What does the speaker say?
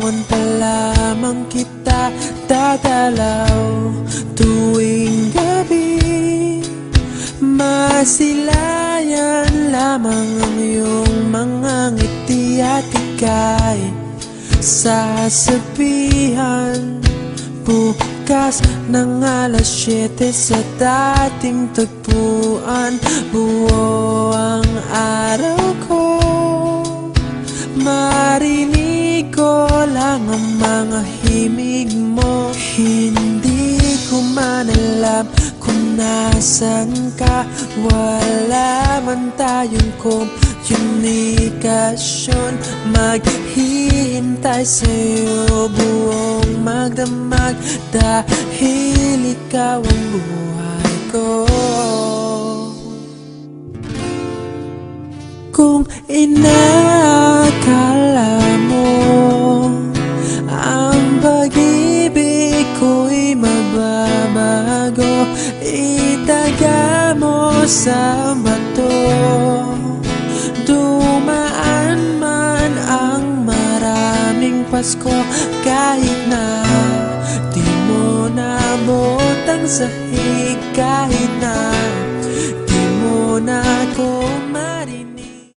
Samanta lamang kita dadalaw tuwing gabi. Masilayan lamang ang iyong mga ngiti at ika'y sasabihan bukas ng alas 7 sa dating tagpuan. Buo ang araw ko, marinig ko lang ang mga himig mo. Hindi ko man alam kung nasan ka, wala man tayong komunikasyon. Maghihintay sa'yo buong magdamag dahil ikaw ang buhay ko. Kung inakala mo ang pag-ibig ko'y mababago, itaga mo sa bato. Dumaan man ang maraming Pasko, kahit na di mo nabot ang sahig, kahit na di mo na ako